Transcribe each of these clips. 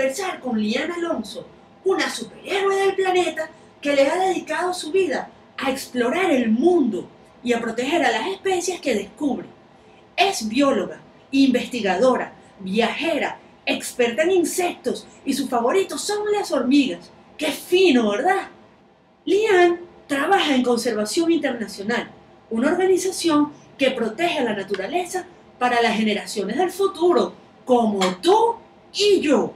conversar con Leeanne Alonso, una superhéroe del planeta que le ha dedicado su vida a explorar el mundo y a proteger a las especies que descubre. Es bióloga, investigadora, viajera, experta en insectos y sus favoritos son las hormigas. ¡Qué fino!, ¿verdad? Leeanne trabaja en Conservación Internacional, una organización que protege a la naturaleza para las generaciones del futuro, como tú y yo.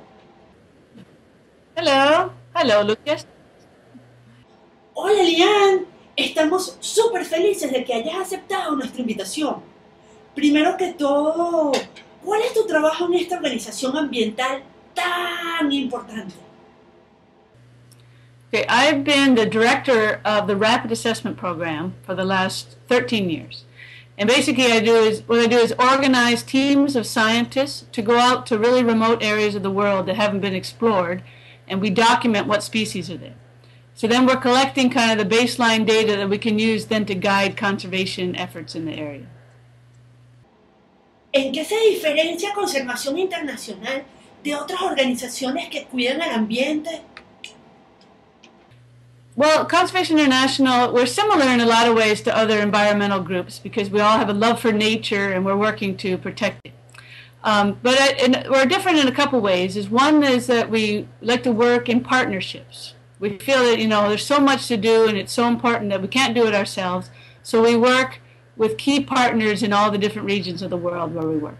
Hello, Lucas. Hola, Leeanne. Estamos súper felices de que hayas aceptado nuestra invitación. Primero que todo, ¿cuál es tu trabajo en esta organización ambiental tan importante? Okay, I've been the director of the Rapid Assessment Program for the last 13 years. And basically what I do is organize teams of scientists to go out to really remote areas of the world that haven't been explored, and we document what species are there. So then we're collecting kind of the baseline data that we can use then to guide conservation efforts in the area. ¿En qué se diferencia Conservación Internacional de otras organizaciones que cuidan al ambiente? Well, Conservation International, we're similar in a lot of ways to other environmental groups because we all have a love for nature and we're working to protect it. We're different in a couple ways. One is that we like to work in partnerships. We feel that, there's so much to do and it's so important that we can't do it ourselves. So we work with key partners in all the different regions of the world where we work.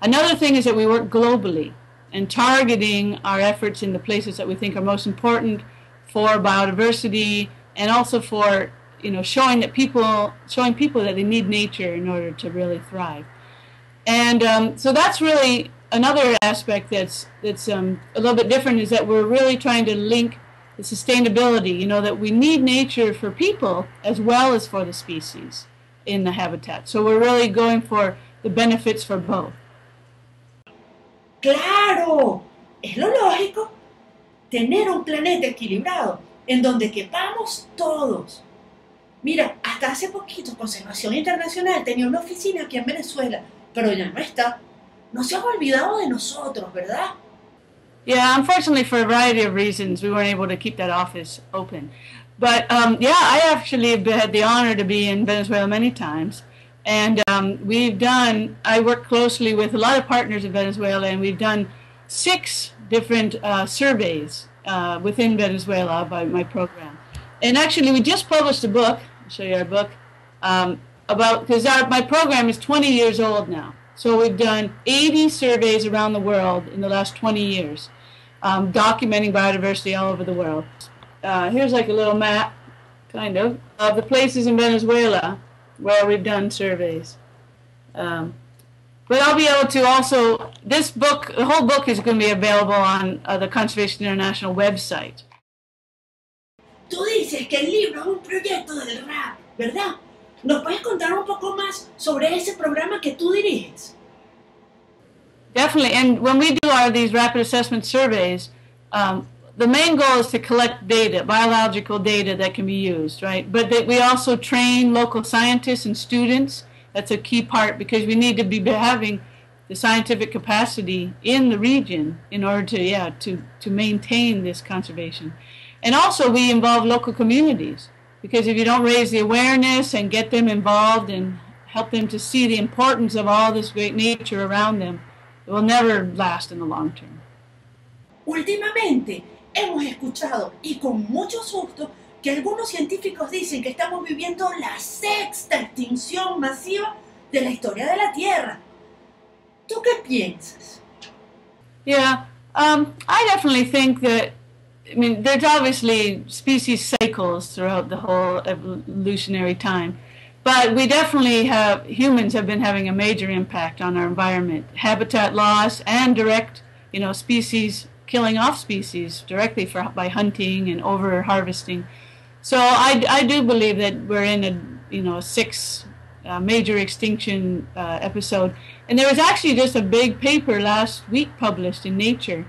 Another thing is that we work globally and targeting our efforts in the places that we think are most important for biodiversity and also for showing people that they need nature in order to really thrive. And so that's really another aspect that's a little bit different, is that we're really trying to link the sustainability, that we need nature for people as well as for the species in the habitat. So we're really going for the benefits for both. ¡Claro! Es lo lógico. Tener un planeta equilibrado en donde quepamos todos. Mira, hasta hace poquito Conservación Internacional tenía una oficina aquí en Venezuela, pero ya no está. No se han olvidado de nosotros, ¿verdad? Yeah, unfortunately for a variety of reasons we weren't able to keep that office open. But I actually have had the honor to be in Venezuela many times. And I work closely with a lot of partners in Venezuela, and we've done 6 different surveys within Venezuela by my program. And actually, we just published a book. I'll show you our book. Because my program is 20 years old now. So we've done 80 surveys around the world in the last 20 years, documenting biodiversity all over the world. Here's like a little map, kind of the places in Venezuela where we've done surveys. But I'll be able to also, this book, the whole book is going to be available on the Conservation International website. Tú dices que el libro es un proyecto del RAP, ¿verdad? ¿Nos puedes contar un poco más sobre ese programa que tú diriges? Definitely, and when we do these rapid assessment surveys, the main goal is to collect data, biological data that can be used, right? But we also train local scientists and students. That's a key part because we need to be having the scientific capacity in the region in order to maintain this conservation. And also we involve local communities, because if you don't raise the awareness and get them involved and help them to see the importance of all this great nature around them, it will never last in the long term. Últimamente hemos escuchado, y con mucho susto, que algunos científicos dicen que estamos viviendo la 6ª extinción masiva de la historia de la Tierra. ¿Tú qué piensas? Yeah, I definitely think that, there's obviously species cycles throughout the whole evolutionary time, but we definitely humans have been having a major impact on our environment. Habitat loss and direct, species, killing off species directly by hunting and over-harvesting. So I do believe that we're in a 6th major extinction episode. And there was actually just a big paper last week published in Nature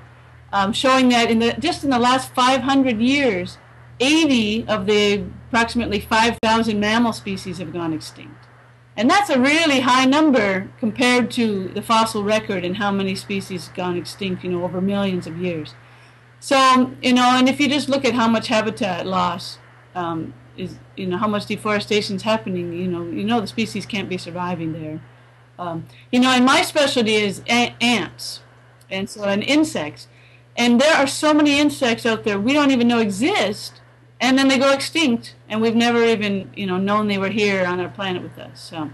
showing that in the last 500 years, 80 of the approximately 5,000 mammal species have gone extinct. And that's a really high number compared to the fossil record and how many species have gone extinct, over millions of years. So, and if you just look at how much habitat loss is, how much deforestation is happening, the species can't be surviving there. And my specialty is ants, and insects. And there are so many insects out there we don't even know exist, and then they go extinct, and we've never even, known they were here on our planet with us. So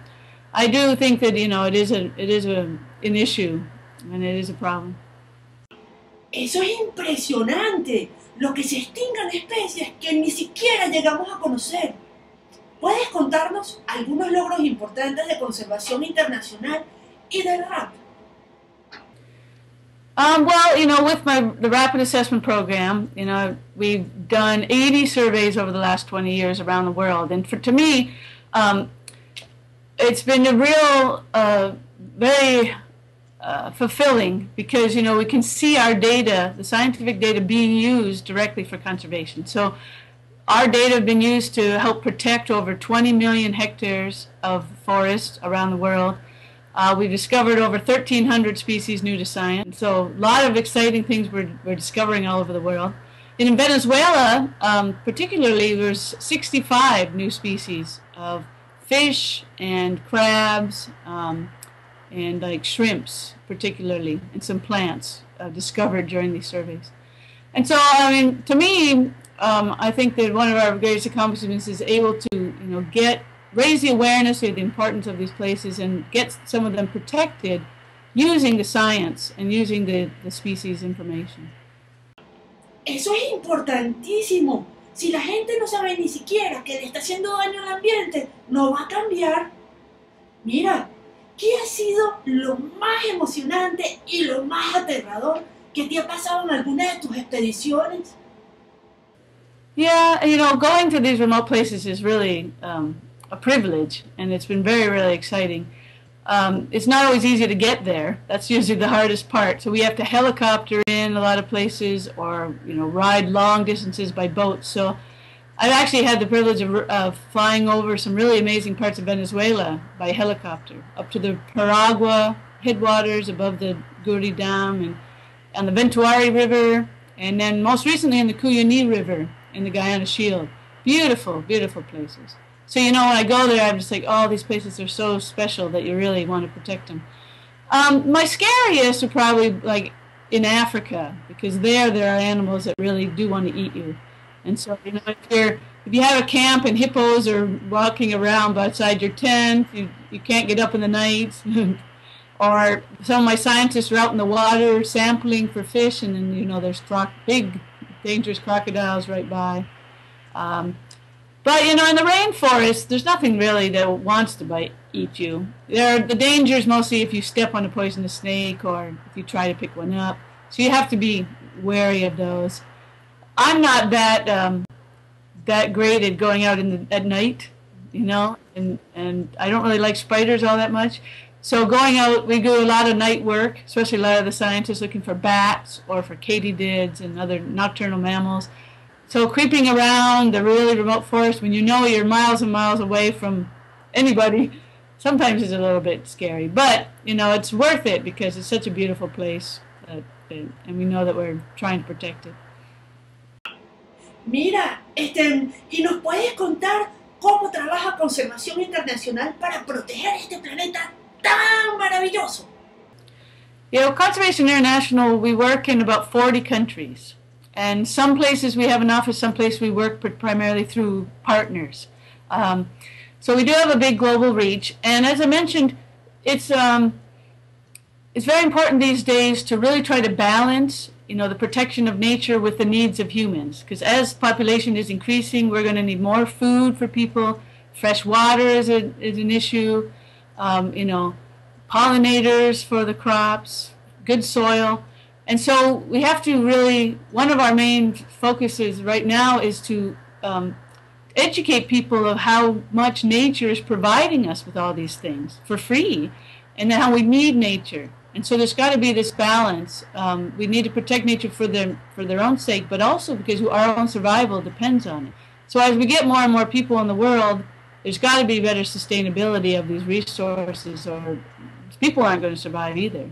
I do think that, it is an issue, and it is a problem. Eso es impresionante, lo que se extingan especies que ni siquiera llegamos a conocer. ¿Puedes contarnos algunos logros importantes de conservación internacional y del RAP? Well, with the Rapid Assessment Program, we've done 80 surveys over the last 20 years around the world. And to me, it's been a real, very fulfilling because, we can see our data, the scientific data, being used directly for conservation. So our data have been used to help protect over 20 million hectares of forests around the world. We've discovered over 1,300 species new to science. So a lot of exciting things we're discovering all over the world. And in Venezuela, particularly, there's 65 new species of fish and crabs and like shrimps, particularly, and some plants discovered during these surveys. And so, to me, I think that one of our greatest accomplishments is able to, raise the awareness of the importance of these places and get some of them protected using the science and using the species information. Eso es importantísimo. Si la gente no sabe ni siquiera que le está haciendo daño al ambiente, no va a cambiar. Mira, ¿qué ha sido lo más emocionante y lo más aterrador que te ha pasado en alguna de tus expediciones? Yeah, going to these remote places is really a privilege, and it's been very, really exciting. It's not always easy to get there. That's usually the hardest part. So we have to helicopter in a lot of places or, ride long distances by boat. So I've actually had the privilege of flying over some really amazing parts of Venezuela by helicopter, up to the Paragua headwaters above the Guri Dam and on the Ventuari River, and then most recently in the Cuyuni River in the Guyana Shield. Beautiful, beautiful places. So, when I go there, I'm just like, oh, these places are so special that you really want to protect them. My scariest are probably like in Africa, because there are animals that really do want to eat you. And so, if you have a camp and hippos are walking around outside your tent, you can't get up in the night. Or some of my scientists are out in the water sampling for fish, and then, there's big, dangerous crocodiles right by. But, in the rainforest, there's nothing really that wants to eat you. The dangers mostly if you step on a poisonous snake or if you try to pick one up. So you have to be wary of those. I'm not that great at going out at night, and I don't really like spiders all that much. So going out, we do a lot of night work, especially a lot of the scientists looking for bats or for katydids and other nocturnal mammals. So creeping around the really remote forest when you're miles and miles away from anybody, sometimes is a little bit scary. But, it's worth it because it's such a beautiful place, and we know that we're trying to protect it. Mira, ¿y nos puedes contar cómo trabaja Conservación Internacional para proteger este planeta tan maravilloso? Conservation International, we work in about 40 countries. And some places we have an office, some places we work primarily through partners. So we do have a big global reach. And as I mentioned, it's very important these days to really try to balance, the protection of nature with the needs of humans. Because as population is increasing, we're going to need more food for people. Fresh water is an issue. Pollinators for the crops, good soil. And so we have to really, one of our main focuses right now is to educate people of how much nature is providing us with all these things for free, and how we need nature. And so there's got to be this balance. We need to protect nature for their own sake, but also because our own survival depends on it. So as we get more and more people in the world there's got to be better sustainability of these resources, or people aren't going to survive either.